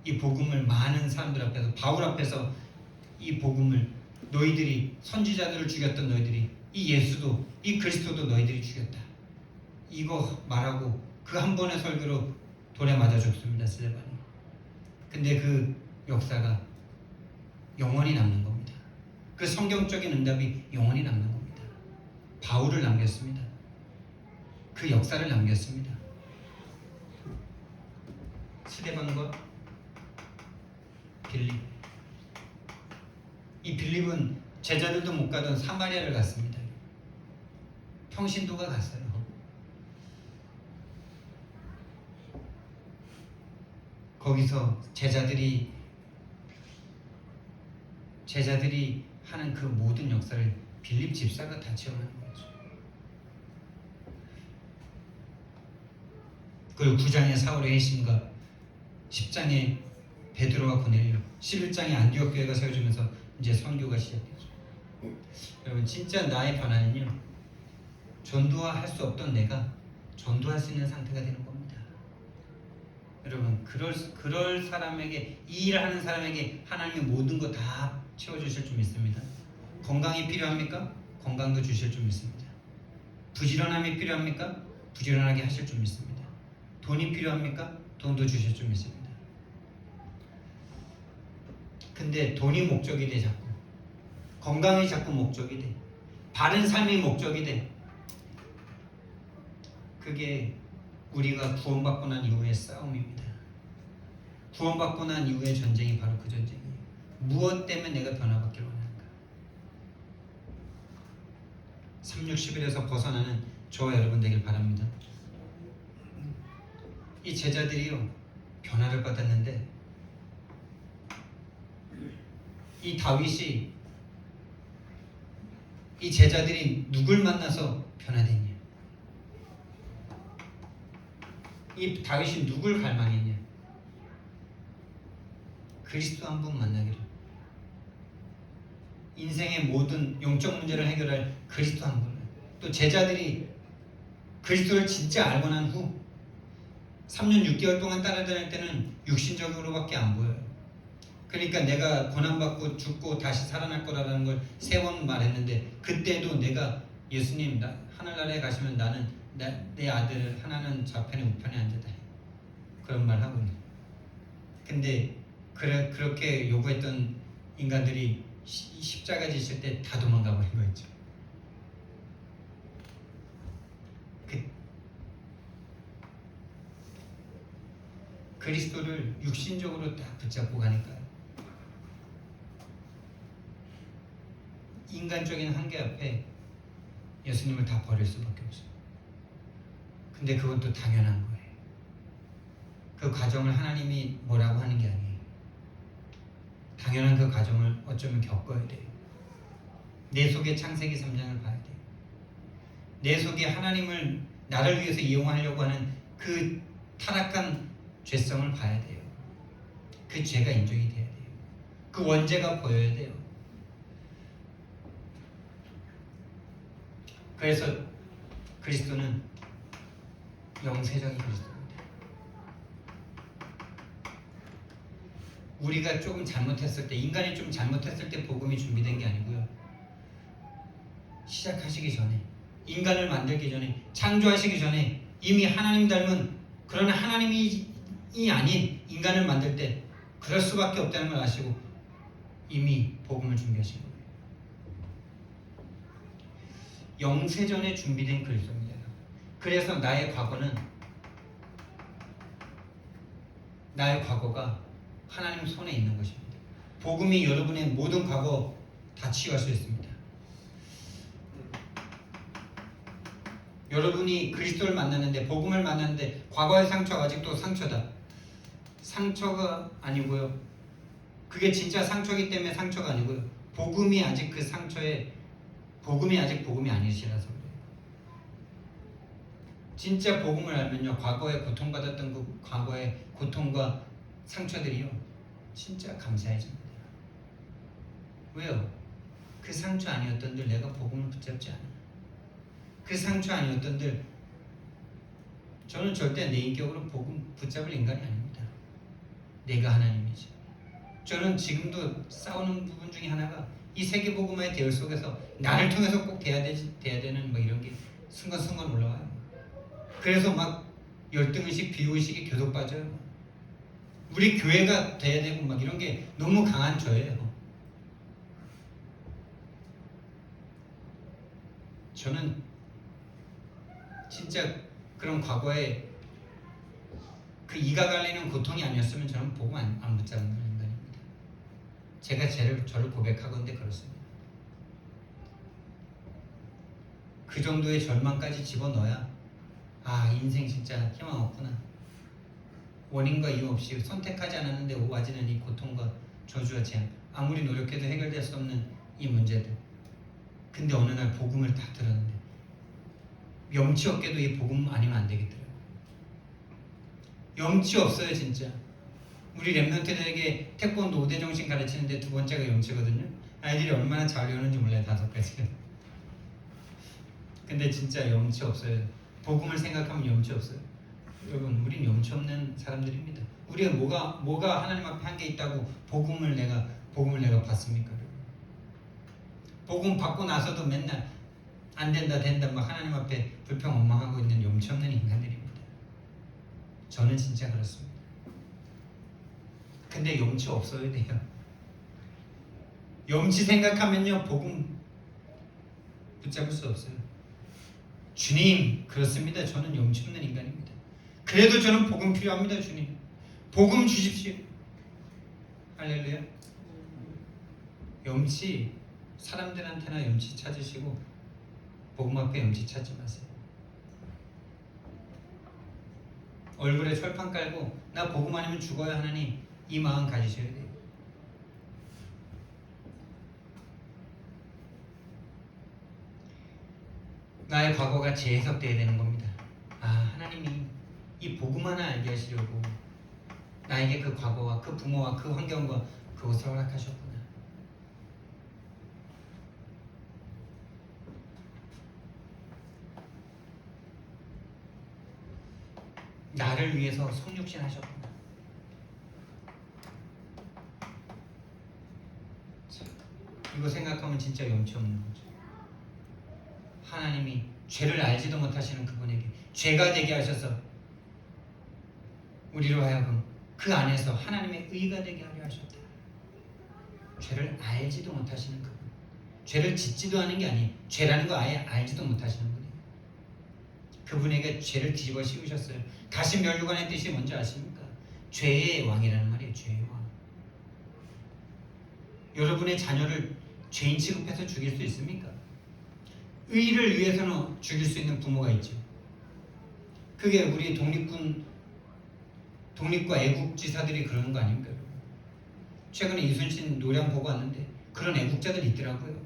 이 복음을 많은 사람들 앞에서, 바울 앞에서 이 복음을, 너희들이 선지자들을 죽였던 너희들이, 이 예수도, 이 그리스도도 너희들이 죽였다, 이거 말하고 그 한 번의 설교로 돌에 맞아 죽습니다, 스데반이. 근데 그 역사가 영원히 남는 겁니다. 그 성경적인 응답이 영원히 남는 겁니다. 바울을 남겼습니다. 그 역사를 남겼습니다. 스데반과 빌립. 이 빌립은 제자들도 못 가던 사마리아를 갔습니다. 평신도가 갔어요. 거기서 제자들이 하는 그 모든 역사를 빌립 집사가 다 체험하는 거죠. 그리고 9장의 사울의 회심과 10장의 베드로와 고넬료, 11장의 안디옥 교회가 세워지면서 이제 선교가 시작되죠. 여러분, 진짜 나의 변화는요, 전도할 수 없던 내가 전도할 수 있는 상태가 되는 겁니다. 여러분 그럴 사람에게, 이 일을 하는 사람에게 하나님이 모든 거 다 채워주실 줄 믿습니다. 건강이 필요합니까? 건강도 주실 줄 믿습니다. 부지런함이 필요합니까? 부지런하게 하실 줄 믿습니다. 돈이 필요합니까? 돈도 주실 줄 믿습니다. 근데 돈이 목적이 돼, 자꾸 건강이 자꾸 목적이 돼, 바른 삶이 목적이 돼. 그게 우리가 구원받고 난 이후의 싸움입니다. 구원받고 난 이후의 전쟁이 바로 그 전쟁이에요. 무엇 때문에 내가 변화받기를 원하는가? 360일에서 벗어나는 저와 여러분 되길 바랍니다. 이 제자들이요, 변화를 받았는데 이 다윗이, 이 제자들이 누굴 만나서 변화됐냐? 이 다윗이 누굴 갈망했냐? 그리스도 한 분 만나기를. 인생의 모든 영적 문제를 해결할 그리스도 한 분을. 또 제자들이 그리스도를 진짜 알고 난 후 3년 6개월 동안 따라다닐 때는 육신적으로밖에 안 보여요. 그러니까 내가 고난받고 죽고 다시 살아날 거라는 걸 3번 말했는데, 그때도 내가 예수님, 나 하늘나라에 가시면 나는 내 아들 하나는 좌편에 우편에 앉아다, 그런 말 하고 있는. 근데 그렇게 요구했던 인간들이 십자가 지실 때 다 도망가 버린 거 있죠. 그리스도를 육신적으로 딱 붙잡고 가니까 인간적인 한계 앞에 예수님을 다 버릴 수밖에 없어요. 근데 그건 또 당연한 거예요. 그 과정을 하나님이 뭐라고 하는 게 아니에요. 당연한 그 과정을 어쩌면 겪어야 돼요. 내 속에 창세기 3장을 봐야 돼요. 내 속에 하나님을 나를 위해서 이용하려고 하는 그 타락한 죄성을 봐야 돼요. 그 죄가 인정이 돼야 돼요. 그 원죄가 보여야 돼요. 그래서 그리스도는 영세적인 그리스도입니다. 우리가 조금 잘못했을 때, 인간이 좀 잘못했을 때 복음이 준비된 게 아니고요, 시작하시기 전에, 인간을 만들기 전에, 창조하시기 전에 이미 하나님 닮은, 그러나 하나님이 아닌 인간을 만들 때 그럴 수밖에 없다는 걸 아시고 이미 복음을 준비하신 거예요. 영세전에 준비된 그리스도입니다. 그래서 나의 과거가 하나님 손에 있는 것입니다. 복음이 여러분의 모든 과거 다 치유할 수 있습니다. 여러분이 그리스도를 만났는데, 복음을 만났는데 과거의 상처가 아직도 상처다. 상처가 아니고요, 그게 진짜 상처이기 때문에 상처가 아니고요, 복음이 아직 그 상처에, 복음이 아직 복음이 아니시라서 그래요. 진짜 복음을 알면요, 과거에 고통받았던 그 과거의 고통과 상처들이요 진짜 감사해집니다. 왜요? 그 상처 아니었던들 내가 복음을 붙잡지 않아. 그 상처 아니었던들, 저는 절대 내 인격으로 복음 붙잡을 인간이 아닙니다. 내가 하나님이지. 저는 지금도 싸우는 부분 중에 하나가 이 세계복음화의 대열 속에서 나를 통해서 꼭 돼야 되는 뭐 이런 게 순간순간 올라와요. 그래서 막 열등의식, 비호의식이 계속 빠져요. 우리 교회가 돼야 되고 막 이런 게 너무 강한 저예요. 저는 진짜 그런 과거에 그 이가 갈리는 고통이 아니었으면 저는 복음 안 붙잡는 인간입니다. 제가 저를 고백하건대 그렇습니다. 그 정도의 절망까지 집어넣어야 인생 진짜 희망 없구나. 원인과 이유 없이 선택하지 않았는데 와지는 이 고통과 저주와 재앙, 아무리 노력해도 해결될 수 없는 이 문제들. 근데 어느 날 복음을 딱 들었는데 염치 없게도 이 복음 아니면 안 되겠더라고요. 염치 없어요 진짜. 우리 랩런트들에게 태권도 5대 정신 가르치는데 두 번째가 염치거든요. 아이들이 얼마나 잘 외우는지 몰라요. 5가지. 근데 진짜 염치 없어요. 복음을 생각하면 염치 없어요. 여러분, 우린 염치 없는 사람들입니다. 우리가 뭐가 하나님 앞에 한 게 있다고 복음을 내가 받습니까? 복음 받고 나서도 맨날 안 된다 막 하나님 앞에 불평원망하고 있는 염치 없는 인간들입니다. 저는 진짜 그렇습니다. 근데 염치 없어야 돼요. 염치 생각하면요 복음 붙잡을 수 없어요. 주님, 그렇습니다. 저는 염치 없는 인간입니다. 그래도 저는 복음 필요합니다. 주님, 복음 주십시오. 할렐루야. 염치, 사람들한테나 염치 찾으시고 복음 앞에 염치 찾지 마세요. 얼굴에 철판 깔고 나 복음 아니면 죽어야 하나니 이 마음 가지셔야 돼요. 나의 과거가 재해석되어야 되는 겁니다. 하나님이 이 복음 하나 알게 하시려고 나에게 그 과거와 그 부모와 그 환경과 그것을 허락하셨구나. 나를 위해서 성육신 하셨구나. 이거 생각하면 진짜 염치 없는 거죠. 하나님이 죄를 알지도 못하시는 그분에게 죄가 되게 하셔서 우리로 하여금 그 안에서 하나님의 의가 되게 하려 하셨다. 죄를 알지도 못하시는 그분, 죄를 짓지도 않은 게 아니에요. 죄라는 거 아예 알지도 못하시는 분이에요. 그분에게 죄를 뒤집어 씌우셨어요. 다시 멸류관의 뜻이 뭔지 아십니까? 죄의 왕이라는 말이에요. 죄의 왕. 여러분의 자녀를 죄인 취급해서 죽일 수 있습니까? 의를 위해서는 죽일 수 있는 부모가 있죠. 그게 우리 독립과 애국지사들이 그러는 거 아닙니까? 최근에 이순신 노량 보고 왔는데 그런 애국자들 있더라고요.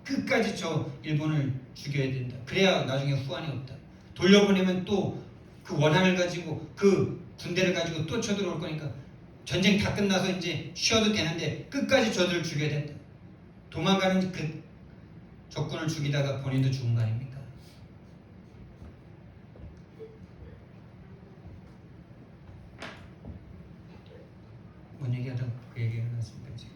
끝까지 저 일본을 죽여야 된다. 그래야 나중에 후환이 없다. 돌려보내면 또 그 원한을 가지고 그 군대를 가지고 또 쳐들어올 거니까 전쟁 다 끝나서 이제 쉬어도 되는데 끝까지 저들을 죽여야 된다. 도망가는 그 적군을 죽이다가 본인도 죽은 거 아닙니까? 뭔 얘기하다 그 얘기가 나왔습니다. 지금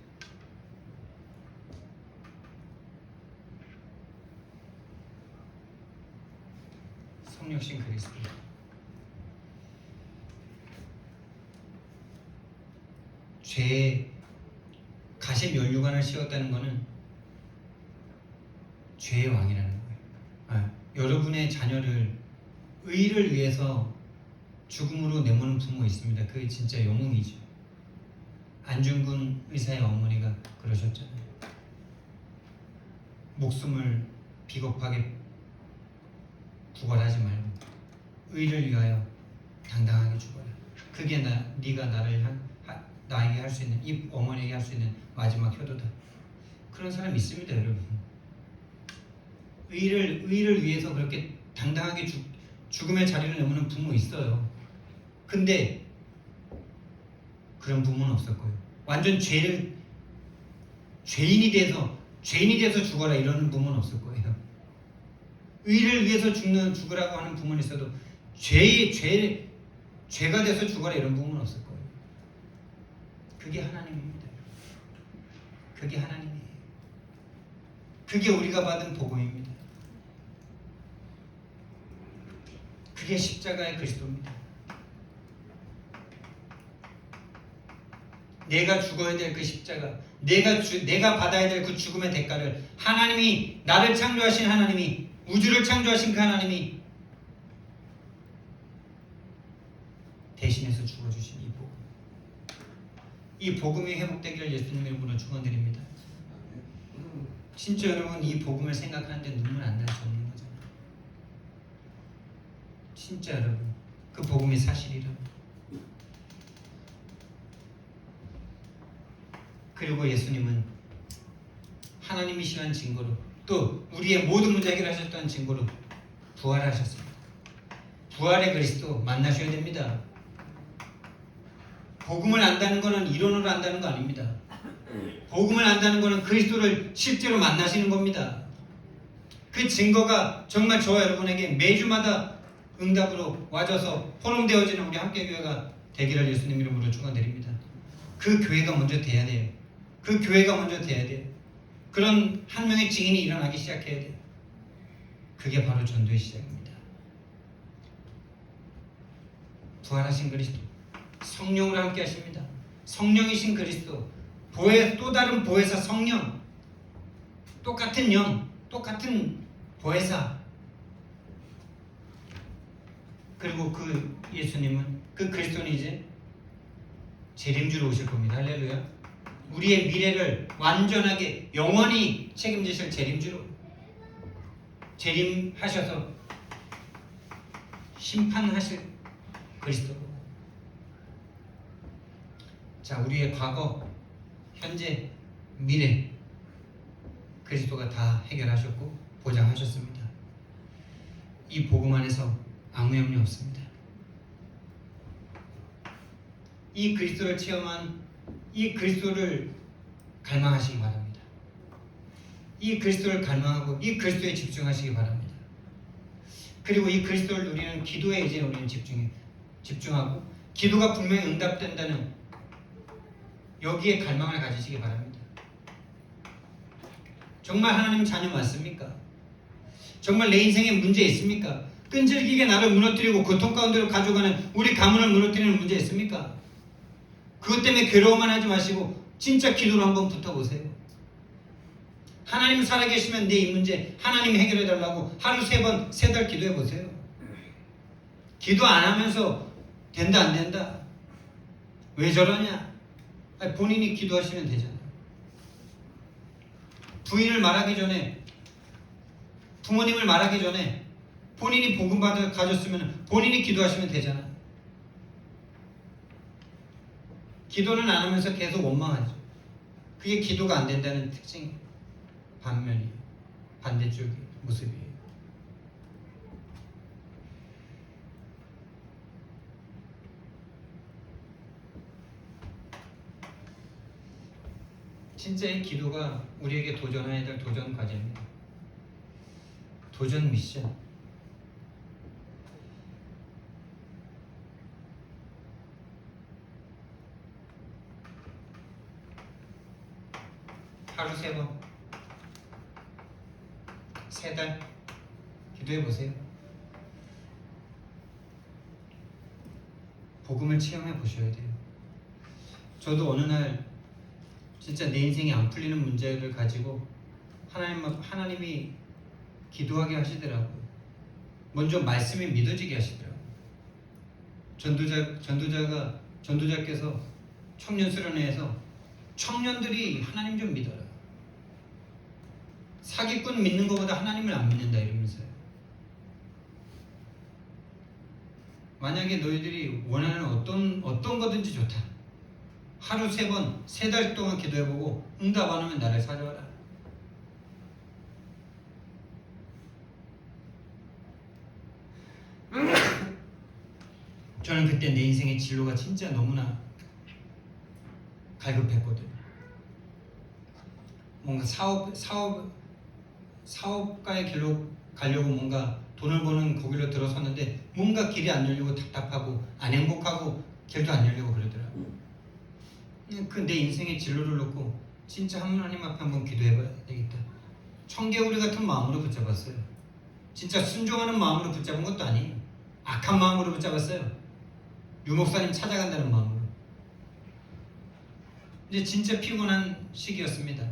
성육신 그리스도. 죄에 가시 면류관을 씌웠다는 것은 죄의 왕이라는 거예요. 여러분의 자녀를 의를 위해서 죽음으로 내모는 부모 있습니다. 그게 진짜 영웅이죠. 안중근 의사의 어머니가 그러셨잖아요. 목숨을 비겁하게 구걸하지 말고 의를 위하여 당당하게 죽어라. 그게 네가 나에게 할 수 있는, 이 어머니에게 할 수 있는 마지막 효도다. 그런 사람 있습니다, 여러분. 의를 위해서 그렇게 당당하게 죽음의 자리를 내모는 부모 있어요. 근데 그런 부모는 없을 거예요. 완전 죄인이 돼서 죽어라 이러는 부모는 없을 거예요. 의를 위해서 죽으라고 하는 부모는 있어도 죄가 돼서 죽어라 이런 부모는 없을 거예요. 그게 하나님입니다. 그게 하나님이에요. 그게 우리가 받은 복음입니다. 그게 십자가의 그리스도입니다. 내가 죽어야 될 그 십자가, 내가 받아야 될 그 죽음의 대가를 하나님이, 나를 창조하신 하나님이, 우주를 창조하신 그 하나님이 대신해서 죽어주신 이 복음. 이 복음이 회복되기를 예수님 이름으로 축원드립니다. 진짜 여러분, 이 복음을 생각하는데 눈물 안 날 수 없는 거잖아요. 진짜 여러분, 그 복음이 사실이라고. 그리고 예수님은 하나님이시라는 증거로, 또 우리의 모든 문제 해결하셨다는 증거로 부활하셨습니다. 부활의 그리스도 만나셔야 됩니다. 복음을 안다는 것은 이론으로 안다는 거 아닙니다. 복음을 안다는 것은 그리스도를 실제로 만나시는 겁니다. 그 증거가 정말 저와 여러분에게 매주마다 응답으로 와줘서 포럼되어지는 우리 함께교회가 되기를 예수님 이름으로 축원드립니다. 그 교회가 먼저 돼야 돼요. 그 교회가 먼저 돼야 돼요. 그런 한 명의 증인이 일어나기 시작해야 돼요. 그게 바로 전도의 시작입니다. 부활하신 그리스도, 성령으로 함께 하십니다. 성령이신 그리스도, 또 다른 보혜사 성령, 똑같은 영, 똑같은 보혜사. 그리고 그 예수님은, 그 그리스도는 이제 재림주로 오실 겁니다. 할렐루야. 우리의 미래를 완전하게 영원히 책임지실 재림주로 재림하셔서 심판하실 그리스도. 자, 우리의 과거, 현재, 미래 그리스도가 다 해결하셨고 보장하셨습니다. 이 복음 안에서 아무 염려 없습니다. 이 그리스도를 체험한, 이 그리스도를 갈망하시기 바랍니다. 이 그리스도를 갈망하고 이 그리스도에 집중하시기 바랍니다. 그리고 이 그리스도를 누리는 기도에 이제 우리는 집중하고 기도가 분명히 응답된다는 여기에 갈망을 가지시기 바랍니다. 정말 하나님 자녀 맞습니까? 정말 내 인생에 문제 있습니까? 끈질기게 나를 무너뜨리고 고통 가운데로 가져가는 우리 가문을 무너뜨리는 문제 있습니까? 그것 때문에 괴로워만 하지 마시고 진짜 기도로 한번 붙어보세요. 하나님 살아계시면 내 이 문제 하나님 해결해달라고 하루 3번, 3달 기도해보세요. 기도 안 하면서 된다 안 된다 왜 저러냐? 아니, 본인이 기도하시면 되잖아요. 부인을 말하기 전에, 부모님을 말하기 전에 본인이 복음 가졌으면 본인이 기도하시면 되잖아요. 기도는 안 하면서 계속 원망하죠. 그게 기도가 안 된다는 특징, 반면이에요. 반대쪽의 모습이에요. 진짜 이 기도가 우리에게 도전해야 될 도전 과제입니다. 도전 미션. 하루 3번, 3달 기도해보세요. 복음을 체험해 보셔야 돼요. 저도 어느 날 진짜 내 인생이 안 풀리는 문제를 가지고 하나님이 기도하게 하시더라고요. 먼저 말씀이 믿어지게 하시더라고요. 전도자께서 청년 수련회에서 청년들이 하나님 좀 믿어라. 사기꾼 믿는 것보다 하나님을 안 믿는다 이러면서요. 만약에 너희들이 원하는 어떤 거든지 좋다. 하루 3번, 3달 동안 기도해보고 응답 안 하면 나를 찾아와라. 저는 그때 내 인생의 진로가 진짜 너무나 갈급했거든요. 뭔가 사업가의 길로 가려고 뭔가 돈을 버는 거기로 들어섰는데 뭔가 길이 안 열리고 답답하고 안 행복하고 길도 안 열리고 그러더라고요. 그 내 인생의 진로를 놓고 진짜 하나님 앞에 한번 기도해봐야 되겠다. 청개구리 같은 마음으로 붙잡았어요. 진짜 순종하는 마음으로 붙잡은 것도 아니에요. 악한 마음으로 붙잡았어요. 유목사님 찾아간다는 마음으로. 이제 진짜 피곤한 시기였습니다.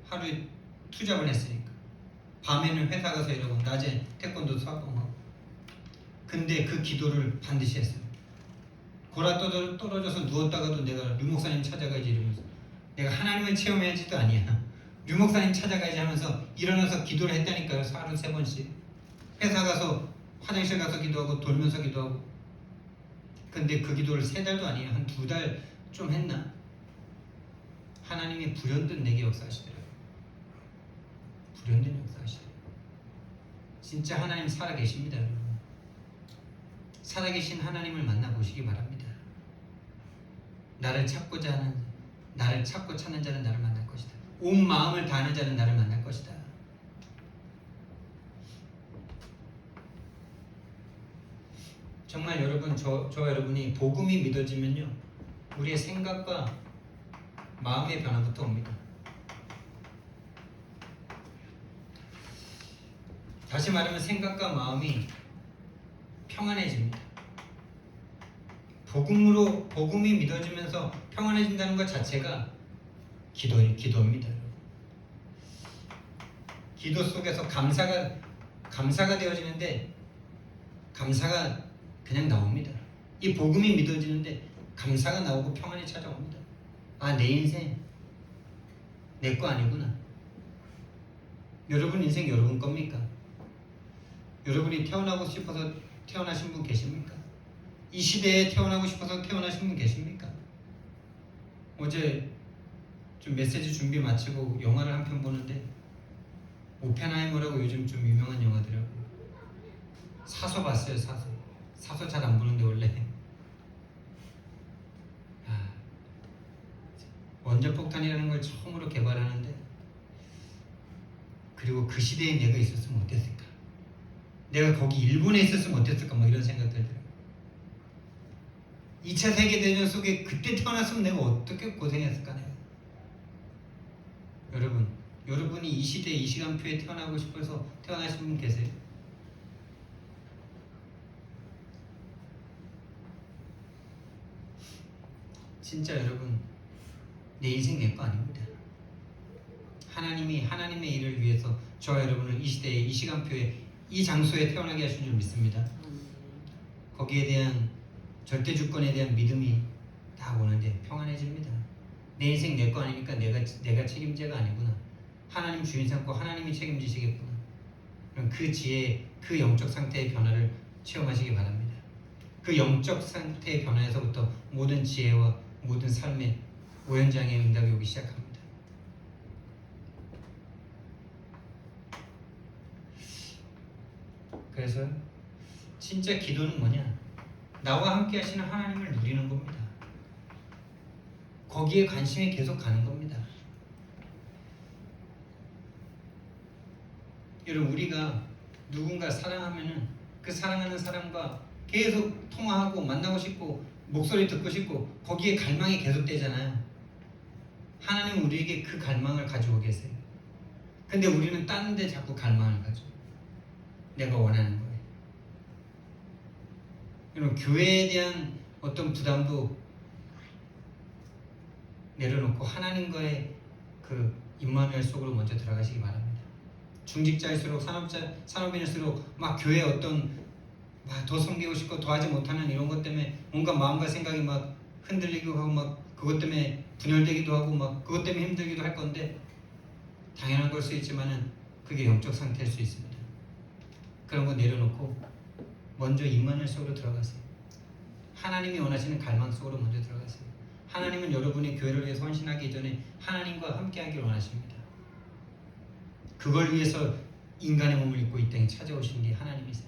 하루에 투잡을 했으니까. 밤에는 회사 가서 일하고 낮에 태권도 수업하고. 근데 그 기도를 반드시 했어요. 골아 떨어져서 누웠다가도 내가 류목사님 찾아가야지 이러면서 내가 하나님을 체험해야지도 아니야. 류목사님 찾아가야지 하면서 일어나서 기도를 했다니까요. 하루 3번씩. 회사 가서 화장실 가서 기도하고 돌면서 기도하고. 근데 그 기도를 3달도 아니에요. 한 2달 좀 했나? 하나님이 불현듯 내게 역사하시더라고요. 불현듯 역사하시더라고요. 진짜 하나님 살아계십니다, 여러분. 살아계신 하나님을 만나보시기 바랍니다. 나를 찾고 찾는 자는 나를 만날 것이다. 온 마음을 다하는 자는 나를 만날 것이다. 정말 여러분 저와 여러분이 복음이 믿어지면요 우리의 생각과 마음의 변화부터 옵니다. 다시 말하면 생각과 마음이 평안해집니다. 복음이 믿어지면서 평안해진다는 것 자체가 기도입니다. 기도 속에서 감사가 되어지는데 감사가 그냥 나옵니다. 이 복음이 믿어지는데 감사가 나오고 평안이 찾아옵니다. 아, 내 인생 내 거 아니구나. 여러분 인생 여러분 겁니까? 여러분이 태어나고 싶어서 태어나신 분 계십니까? 이 시대에 태어나고 싶어서 태어나신 분 계십니까? 어제 좀 메시지 준비 마치고 영화를 한 편 보는데 오펜하이머라고 요즘 좀 유명한 영화더라고요. 사서 봤어요. 사서 잘 안 보는데 원래 원자폭탄이라는 걸 처음으로 개발하는데 그리고 그 시대에 내가 있었으면 어땠을까? 내가 거기 일본에 있었으면 어땠을까? 막 이런 생각들 들어요. 2차 세계대전 속에 그때 태어났으면 내가 어떻게 고생했을까? 내가. 여러분이 이 시대 이 시간표에 태어나고 싶어서 태어나신 분 계세요? 진짜 여러분 내 인생 내 거 아닙니다. 하나님이 하나님의 일을 위해서 저와 여러분을 이 시대에 이 시간표에 이 장소에 태어나게 하신 줄 믿습니다. 거기에 대한 절대 주권에 대한 믿음이 다 오는데 평안해집니다. 내 인생 내 거 아니니까 내가 책임자가 아니구나. 하나님 주인 삼고 하나님이 책임지시겠구나. 그럼 그 지혜, 그 영적 상태의 변화를 체험하시기 바랍니다. 그 영적 상태의 변화에서부터 모든 지혜와 모든 삶의 오현장의 응답이 오기 시작합니다. 그래서 진짜 기도는 뭐냐? 나와 함께 하시는 하나님을 누리는 겁니다. 거기에 관심이 계속 가는 겁니다. 여러분 우리가 누군가 사랑하면은 그 사랑하는 사람과 계속 통화하고 만나고 싶고 목소리 듣고 싶고 거기에 갈망이 계속되잖아요. 하나님은 우리에게 그 갈망을 가지고 계세요. 근데 우리는 다른 데 자꾸 갈망을 가져. 내가 원하는 거예요. 여러분 교회에 대한 어떤 부담도 내려놓고 하나님과의 그 임마누엘 속으로 먼저 들어가시기 바랍니다. 중직자일수록 산업인일수록 막 교회에 어떤 막 더 섬기고 싶고 더 하지 못하는 이런 것 때문에 뭔가 마음과 생각이 막 흔들리고 하고 막 그것 때문에 분열되기도 하고 막 그것 때문에 힘들기도 할 건데 당연한 걸 수 있지만은 그게 영적 상태일 수 있습니다. 그런 거 내려놓고 먼저 임마누엘 속으로 들어가세요. 하나님이 원하시는 갈망 속으로 먼저 들어가세요. 하나님은 여러분이 교회를 위해서 헌신하기 전에 하나님과 함께하기를 원하십니다. 그걸 위해서 인간의 몸을 입고 이 땅에 찾아오신 게 하나님이세요.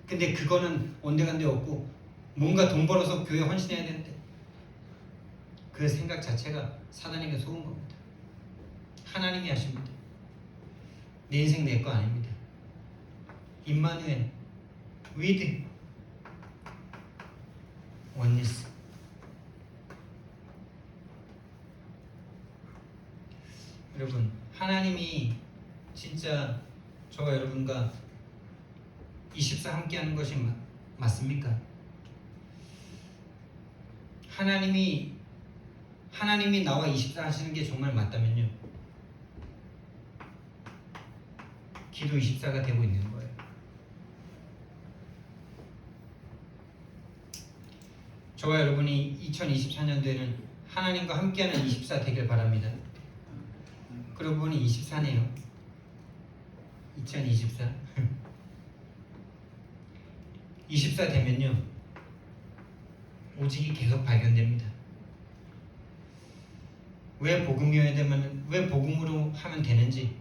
근데 그거는 온데간데 없고 뭔가 돈 벌어서 교회 헌신해야 되는데 그 생각 자체가 사단에게 속은 겁니다. 하나님이 하십니다. 내 인생 내 거 아닙니다. 임마누엘 with oneness. 여러분 하나님이 진짜 저와 여러분과 24 함께하는 것이 맞습니까? 하나님이 나와 24 하시는 게 정말 맞다면요 기도 24가 되고 있는 거예요. 저와 여러분이 2024년도에는 하나님과 함께하는 24 되길 바랍니다. 그러고 보니 24네요. 2024 24 되면요 오직이 계속 발견됩니다. 왜 복음으로 하면 되는지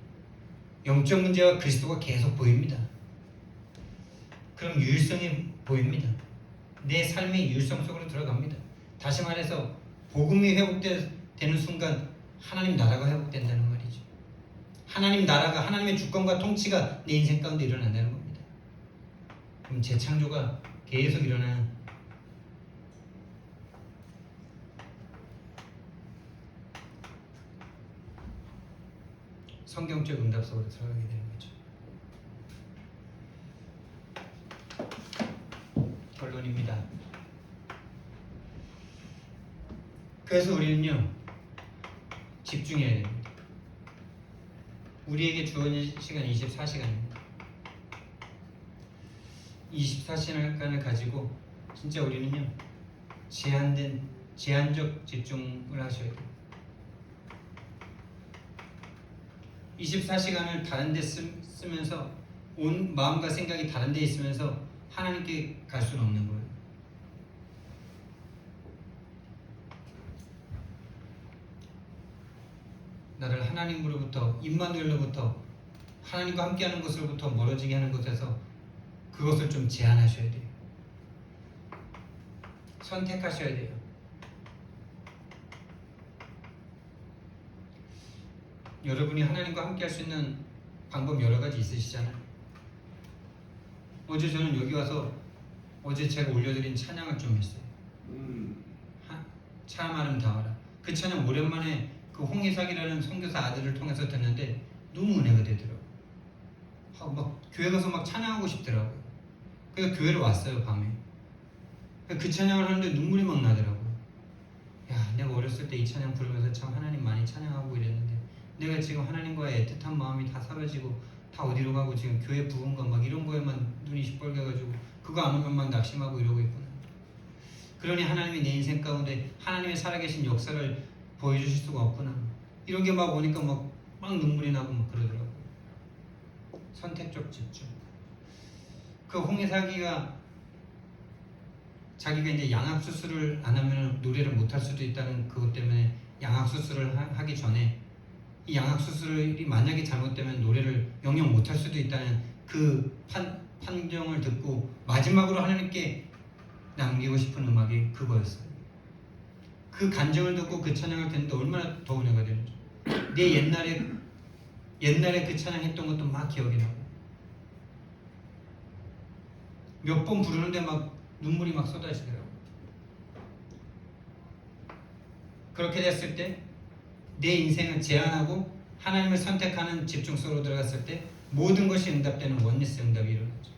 영적 문제와 그리스도가 계속 보입니다. 그럼 유일성이 보입니다. 내 삶의 유일성 속으로 들어갑니다. 다시 말해서 복음이 회복되는 순간 하나님 나라가 회복된다는 말이죠. 하나님 나라가 하나님의 주권과 통치가 내 인생 가운데 일어난다는 겁니다. 그럼 재창조가 계속 일어나는 성경적 응답 속으로 들어가게 되는 거죠. 결론입니다. 그래서 우리는요, 집중해야 됩니다. 우리에게 주어진 시간 24시간입니다. 24시간을 가지고 진짜 우리는요, 제한적 집중을 하셔야 돼요. 24시간을 다른 데 쓰면서 온 마음과 생각이 다른 데 있으면서 하나님께 갈 수는 없는 거예요. 나를 하나님으로부터, 임마누엘로부터, 하나님과 함께하는 것으로부터 멀어지게 하는 것에서 그것을 좀 제한하셔야 돼요. 선택하셔야 돼요. 여러분이 하나님과 함께할 수 있는 방법 여러 가지 있으시잖아요. 어제 저는 여기 와서 어제 제가 올려드린 찬양을 좀 했어요. 참 하나님 다 알아. 그 찬양 오랜만에 그 홍희석이라는 선교사 아들을 통해서 듣는데 너무 은혜가 되더라고요. 막 교회 가서 막 찬양하고 싶더라고요. 그래서 교회를 왔어요, 밤에. 그 찬양을 하는데 눈물이 막 나더라고요. 야, 내가 어렸을 때 이 찬양 부르면서 참 하나님 많이 찬양하고 이랬는데 내가 지금 하나님과의 애틋한 마음이 다 사라지고 다 어디로 가고 지금 교회 부흥과 막 이런 거에만 눈이 시뻘개가지고 그거 안 오면 막 낙심하고 이러고 있구나. 그러니 하나님이 내 인생 가운데 하나님의 살아계신 역사를 보여주실 수가 없구나. 이런 게 막 오니까 막 눈물이 나고 막 그러더라고요. 선택적 집중. 그 홍해사기가 자기가 이제 양악 수술을 안 하면 노래를 못 할 수도 있다는 그것 때문에 양악 수술을 하기 전에 이 양악 수술이 만약에 잘못되면 노래를 영영 못 할 수도 있다는 그 판정을 듣고 마지막으로 하나님께 남기고 싶은 음악이 그거였어요. 그 간증을 듣고 그 찬양을 듣는데 얼마나 더 은혜가 되는지. 내 옛날에 그 찬양했던 것도 막 기억이 나고 몇 번 부르는데 막 눈물이 막 쏟아지더라고. 그렇게 됐을 때 내 인생을 제한하고 하나님을 선택하는 집중 속으로 들어갔을 때 모든 것이 응답되는 원리스 응답이 일어나죠.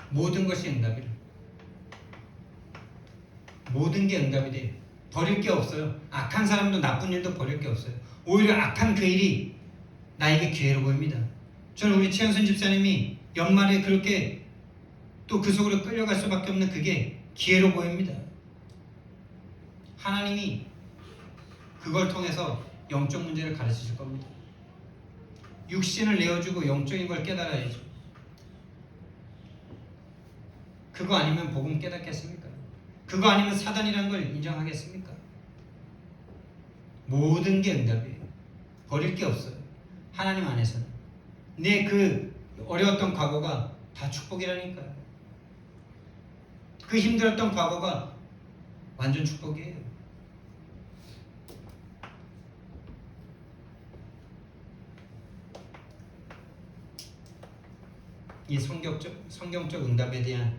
모든 것이 응답이라. 모든 게 응답이 돼요. 버릴 게 없어요. 악한 사람도 나쁜 일도 버릴 게 없어요. 오히려 악한 그 일이 나에게 기회로 보입니다. 저는 우리 최현순 집사님이 연말에 그렇게 또 그 속으로 끌려갈 수밖에 없는 그게 기회로 보입니다. 하나님이 그걸 통해서 영적 문제를 가르치실 겁니다. 육신을 내어주고 영적인 걸 깨달아야죠. 그거 아니면 복음 깨닫겠습니까? 그거 아니면 사단이라는 걸 인정하겠습니까? 모든 게 응답이에요. 버릴 게 없어요. 하나님 안에서는. 내 그 어려웠던 과거가 다 축복이라니까요. 그 힘들었던 과거가 완전 축복이에요. 이 성경적 응답에 대한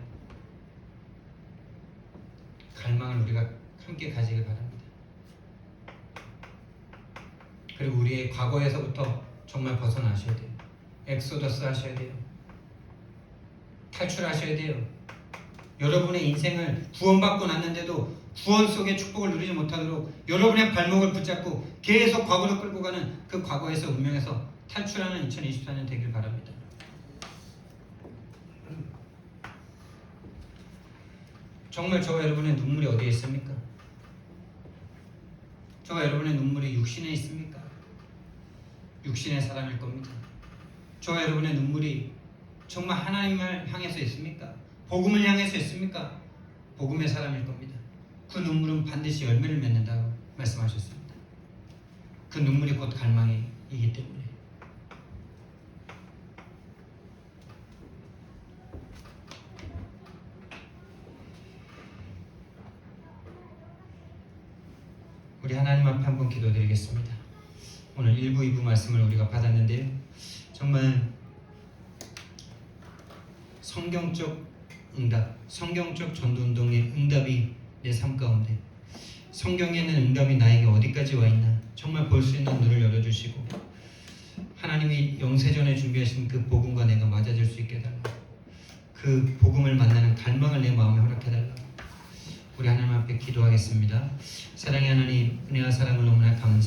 갈망을 우리가 함께 가지길 바랍니다. 그리고 우리의 과거에서부터 정말 벗어나셔야 돼요. 엑소더스 하셔야 돼요. 탈출하셔야 돼요. 여러분의 인생을 구원받고 났는데도 구원 속의 축복을 누리지 못하도록 여러분의 발목을 붙잡고 계속 과거로 끌고 가는 그 과거에서 운명에서 탈출하는 2024년 되길 바랍니다. 정말 저와 여러분의 눈물이 어디에 있습니까? 저와 여러분의 눈물이 육신에 있습니까? 육신의 사람일 겁니다. 저와 여러분의 눈물이 정말 하나님을 향해서 있습니까? 복음을 향해서 있습니까? 복음의 사람일 겁니다. 그 눈물은 반드시 열매를 맺는다고 말씀하셨습니다. 그 눈물이 곧 갈망이기 때문에. 우리 하나님 앞에 한번 기도드리겠습니다. 오늘 1부, 2부 말씀을 우리가 받았는데요. 정말 성경적 응답, 성경적 전도운동의 응답이 내 삶 가운데 성경에는 응답이 나에게 어디까지 와 있나 정말 볼 수 있는 눈을 열어주시고 하나님이 영세전에 준비하신 그 복음과 내가 맞아질 수 있게 해달라. 그 복음을 만나는 갈망을 내 마음에 허락해달라. 우리 하나님 앞에 기도하겠습니다. 사랑의 하나님, 은혜와 사랑을 너무나 감사